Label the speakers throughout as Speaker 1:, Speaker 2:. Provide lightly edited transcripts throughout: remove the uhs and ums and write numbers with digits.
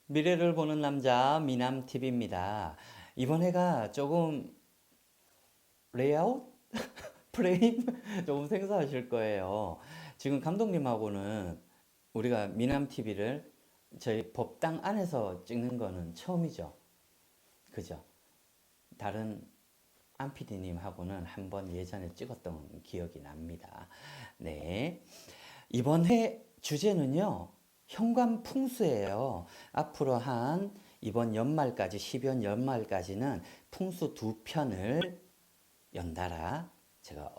Speaker 1: 미래를 보는 남자 미남TV입니다. 이번 해가 조금 레이아웃? 프레임? 조금 생소하실 거예요. 지금 감독님하고는 우리가 미남TV를 저희 법당 안에서 찍는 거는 처음이죠. 그죠? 다른 안 PD님하고는 한번 예전에 찍었던 기억이 납니다. 네. 이번 회 주제는요, 현관 풍수예요. 앞으로 한 이번 연말까지, 12월 연말까지는 풍수 두 편을 연달아 제가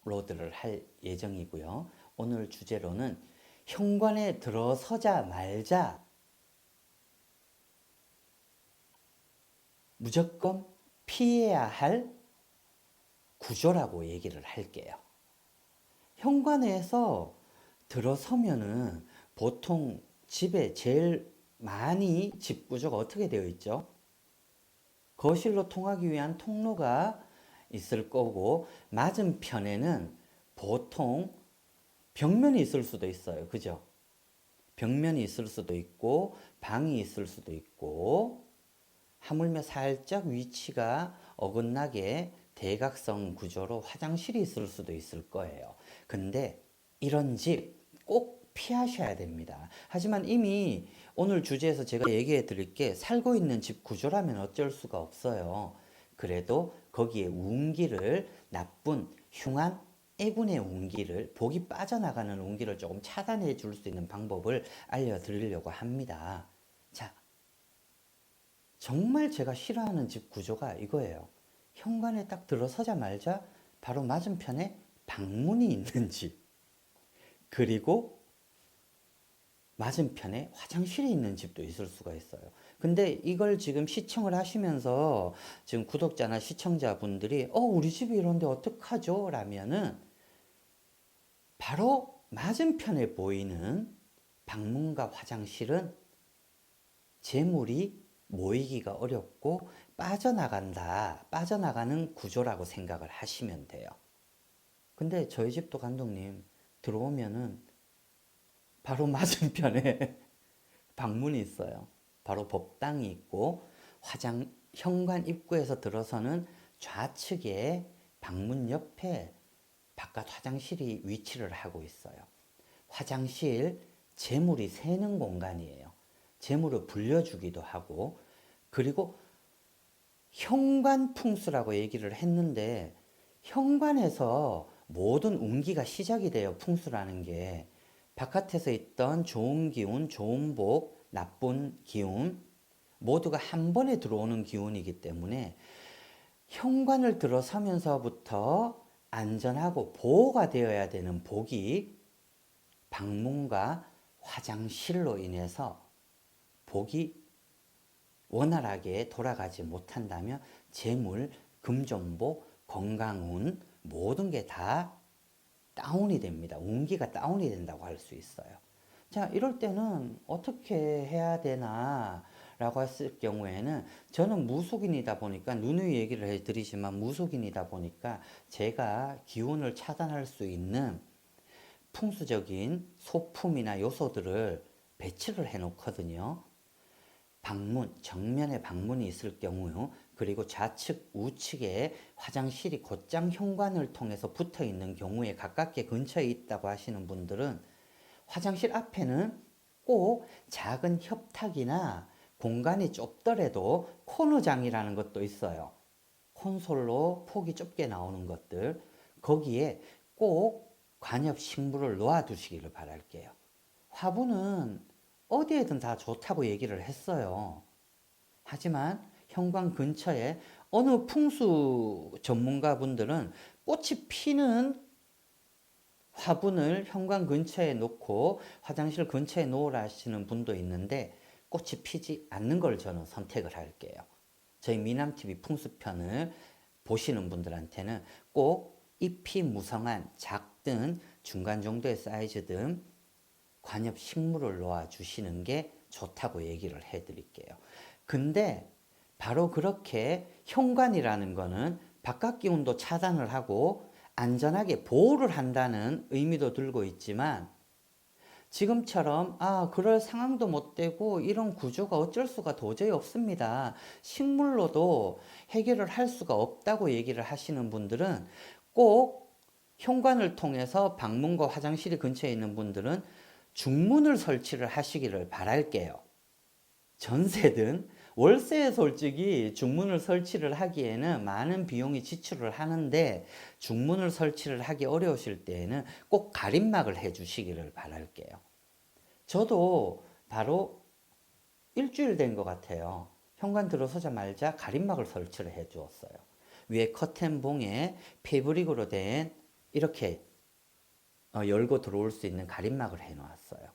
Speaker 1: 업로드를 할 예정이고요. 오늘 주제로는 현관에 들어서자 말자 무조건 피해야 할 구조라고 얘기를 할게요. 현관에서 들어서면은 보통 집에 제일 많이 집 구조가 어떻게 되어 있죠? 거실로 통하기 위한 통로가 있을 거고, 맞은편에는 보통 벽면이 있을 수도 있어요. 그죠? 벽면이 있을 수도 있고, 방이 있을 수도 있고, 하물며 살짝 위치가 어긋나게 대각선 구조로 화장실이 있을 수도 있을 거예요. 근데 이런 집 꼭 피하셔야 됩니다. 하지만 이미 오늘 주제에서 제가 얘기해 드릴 게 살고 있는 집 구조라면 어쩔 수가 없어요. 그래도 거기에 운기를 나쁜 흉한 애군의 운기를 복이 빠져나가는 운기를 조금 차단해 줄 수 있는 방법을 알려드리려고 합니다. 자, 정말 제가 싫어하는 집 구조가 이거예요. 현관에 딱 들어서자마자 바로 맞은편에 방문이 있는 집. 그리고 맞은편에 화장실이 있는 집도 있을 수가 있어요. 근데 이걸 지금 시청을 하시면서 지금 구독자나 시청자분들이 우리 집이 이런데 어떡하죠? 라면은 바로 맞은편에 보이는 방문과 화장실은 재물이 모이기가 어렵고 빠져나가는 구조라고 생각을 하시면 돼요. 근데 저희 집도 감독님 들어오면은 바로 맞은편에 방문이 있어요. 바로 법당이 있고 현관 입구에서 들어서는 좌측에 방문 옆에 바깥 화장실이 위치를 하고 있어요. 화장실 재물이 새는 공간이에요. 재물을 불려주기도 하고, 그리고 현관 풍수라고 얘기를 했는데 현관에서 모든 운기가 시작이 돼요. 풍수라는 게 바깥에서 있던 좋은 기운, 좋은 복, 나쁜 기운 모두가 한 번에 들어오는 기운이기 때문에 현관을 들어서면서부터 안전하고 보호가 되어야 되는 복이 방문과 화장실로 인해서 복이 원활하게 돌아가지 못한다면 재물, 금전복, 건강운 모든 게 다 다운이 됩니다. 운기가 다운이 된다고 할 수 있어요. 자, 이럴 때는 어떻게 해야 되나 라고 했을 경우에는 저는 무속인이다 보니까 누누이 얘기를 해드리지만 무속인이다 보니까 제가 기운을 차단할 수 있는 풍수적인 소품이나 요소들을 배치를 해 놓거든요. 방문, 정면에 방문이 있을 경우, 그리고 좌측, 우측에 화장실이 곧장 현관을 통해서 붙어 있는 경우에 가깝게 근처에 있다고 하시는 분들은 화장실 앞에는 꼭 작은 협탁이나 공간이 좁더라도 코너장이라는 것도 있어요. 콘솔로 폭이 좁게 나오는 것들, 거기에 꼭 관엽 식물을 놓아 두시기를 바랄게요. 화분은 어디에든 다 좋다고 얘기를 했어요. 하지만 현관 근처에 어느 풍수 전문가분들은 꽃이 피는 화분을 현관 근처에 놓고 화장실 근처에 놓으라 하시는 분도 있는데 꽃이 피지 않는 걸 저는 선택을 할게요. 저희 미남TV 풍수편을 보시는 분들한테는 꼭 잎이 무성한 작든 중간 정도의 사이즈든 관엽 식물을 놓아 주시는 게 좋다고 얘기를 해 드릴게요. 근데 바로 그렇게 현관이라는 거는 바깥 기운도 차단을 하고 안전하게 보호를 한다는 의미도 들고 있지만 지금처럼 그럴 상황도 못 되고 이런 구조가 어쩔 수가 도저히 없습니다. 식물로도 해결을 할 수가 없다고 얘기를 하시는 분들은 꼭 현관을 통해서 방문과 화장실이 근처에 있는 분들은 중문을 설치를 하시기를 바랄게요. 전세든 월세에 솔직히 중문을 설치를 하기에는 많은 비용이 지출을 하는데 중문을 설치를 하기 어려우실 때에는 꼭 가림막을 해 주시기를 바랄게요. 저도 바로 일주일 된 것 같아요. 현관 들어서자마자 가림막을 설치를 해 주었어요. 위에 커튼봉에 패브릭으로 된 이렇게 열고 들어올 수 있는 가림막을 해 놓았어요.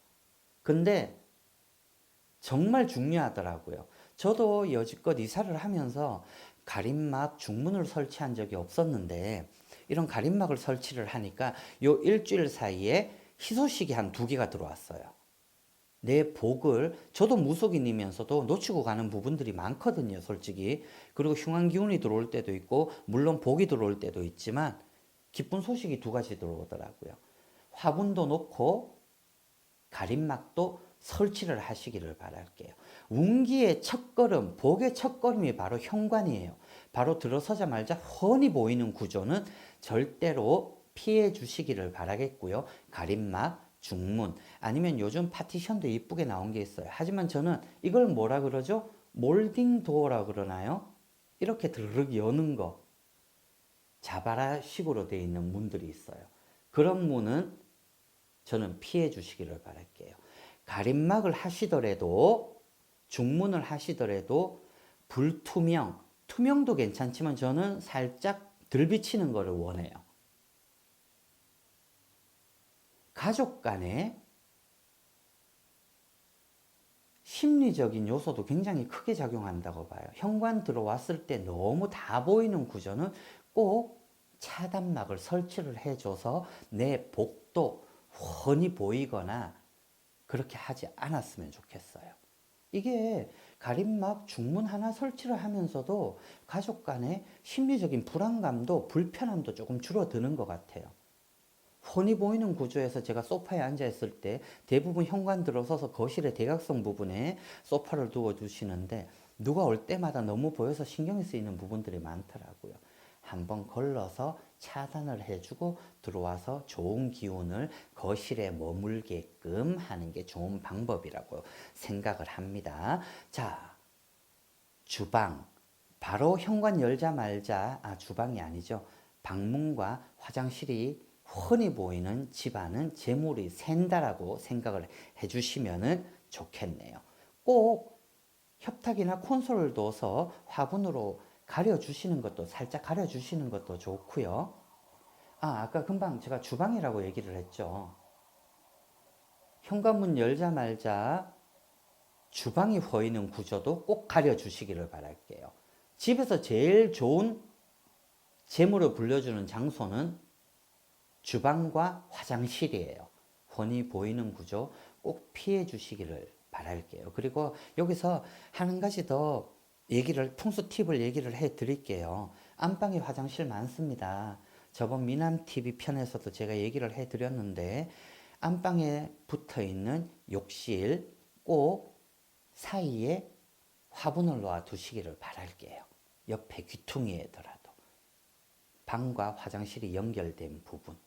Speaker 1: 근데 정말 중요하더라고요. 저도 여지껏 이사를 하면서 가림막 중문을 설치한 적이 없었는데 이런 가림막을 설치를 하니까 요 일주일 사이에 희소식이 한 2개가 들어왔어요. 내 복을 저도 무속인이면서도 놓치고 가는 부분들이 많거든요, 솔직히. 그리고 흉한 기운이 들어올 때도 있고 물론 복이 들어올 때도 있지만 기쁜 소식이 2가지 들어오더라고요. 화분도 놓고 가림막도 설치를 하시기를 바랄게요. 운기의 첫걸음, 복의 첫걸음이 바로 현관이에요. 바로 들어서자마자 훤히 보이는 구조는 절대로 피해 주시기를 바라겠고요. 가림막, 중문, 아니면 요즘 파티션도 이쁘게 나온 게 있어요. 하지만 저는 이걸 뭐라 그러죠? 몰딩 도어라 그러나요? 이렇게 드르륵 여는 거. 자바라식으로 되어 있는 문들이 있어요. 그런 문은 저는 피해 주시기를 바랄게요. 가림막을 하시더라도 중문을 하시더라도 불투명, 투명도 괜찮지만 저는 살짝 덜 비치는 것을 원해요. 가족 간에 심리적인 요소도 굉장히 크게 작용한다고 봐요. 현관 들어왔을 때 너무 다 보이는 구조는 꼭 차단막을 설치를 해줘서 내 복도 훤히 보이거나 그렇게 하지 않았으면 좋겠어요. 이게 가림막 중문 하나 설치를 하면서도 가족 간의 심리적인 불안감도 불편함도 조금 줄어드는 것 같아요. 훤히 보이는 구조에서 제가 소파에 앉아 있을 때 대부분 현관 들어서서 거실의 대각선 부분에 소파를 두어 두시는데 누가 올 때마다 너무 보여서 신경이 쓰이는 부분들이 많더라고요. 한번 걸러서 차단을 해주고 들어와서 좋은 기운을 거실에 머물게끔 하는 게 좋은 방법이라고 생각을 합니다. 자, 주방. 바로 현관 열자마자, 주방이 아니죠. 방문과 화장실이 훤히 보이는 집안은 재물이 샌다라고 생각을 해주시면 좋겠네요. 꼭 협탁이나 콘솔을 둬서 화분으로 가려주시는 것도 살짝 가려주시는 것도 좋고요. 아까 금방 제가 주방이라고 얘기를 했죠. 현관문 열자마자 주방이 보이는 구조도 꼭 가려주시기를 바랄게요. 집에서 제일 좋은 재물을 불려주는 장소는 주방과 화장실이에요. 훤히 보이는 구조 꼭 피해 주시기를 바랄게요. 그리고 여기서 한 가지 더 풍수 팁을 얘기를 해 드릴게요. 안방에 화장실 많습니다. 저번 미남TV 편에서도 제가 얘기를 해 드렸는데 안방에 붙어 있는 욕실 꼭 사이에 화분을 놓아 두시기를 바랄게요. 옆에 귀퉁이에더라도 방과 화장실이 연결된 부분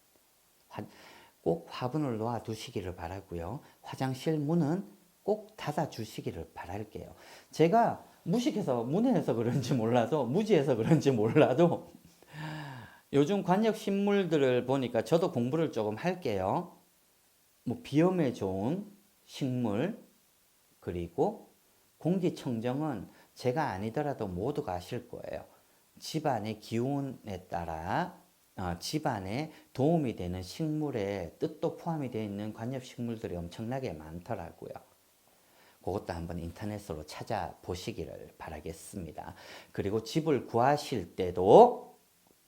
Speaker 1: 꼭 화분을 놓아 두시기를 바라고요. 화장실 문은 꼭 닫아 주시기를 바랄게요. 제가 무식해서 문해서 그런지 몰라도 무지해서 그런지 몰라도 요즘 관역 식물들을 보니까 저도 공부를 조금 할게요. 뭐 비염에 좋은 식물 그리고 공기청정은 제가 아니더라도 모두가 아실 거예요. 집안의 기운에 따라 집안에 도움이 되는 식물의 뜻도 포함이 되어 있는 관엽식물들이 엄청나게 많더라고요. 그것도 한번 인터넷으로 찾아보시기를 바라겠습니다. 그리고 집을 구하실 때도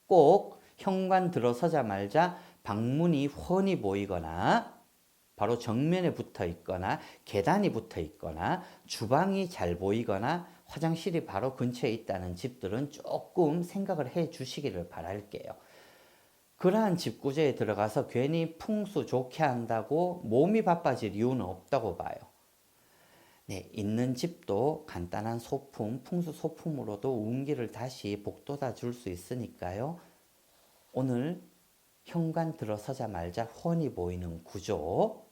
Speaker 1: 꼭 현관 들어서자마자 방문이 훤히 보이거나 바로 정면에 붙어 있거나 계단이 붙어 있거나 주방이 잘 보이거나 화장실이 바로 근처에 있다는 집들은 조금 생각을 해 주시기를 바랄게요. 그러한 집 구조에 들어가서 괜히 풍수 좋게 한다고 몸이 바빠질 이유는 없다고 봐요. 네, 있는 집도 간단한 소품, 풍수 소품으로도 운기를 다시 복돋아 줄 수 있으니까요. 오늘 현관 들어서자마자 훤히 보이는 구조,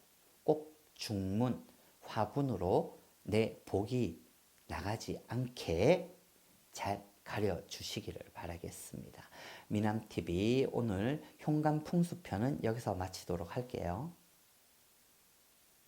Speaker 1: 꼭 중문, 화분으로 내 복이 나가지 않게 잘 가려주시기를 바라겠습니다. 미남TV 오늘 현관 풍수편은 여기서 마치도록 할게요.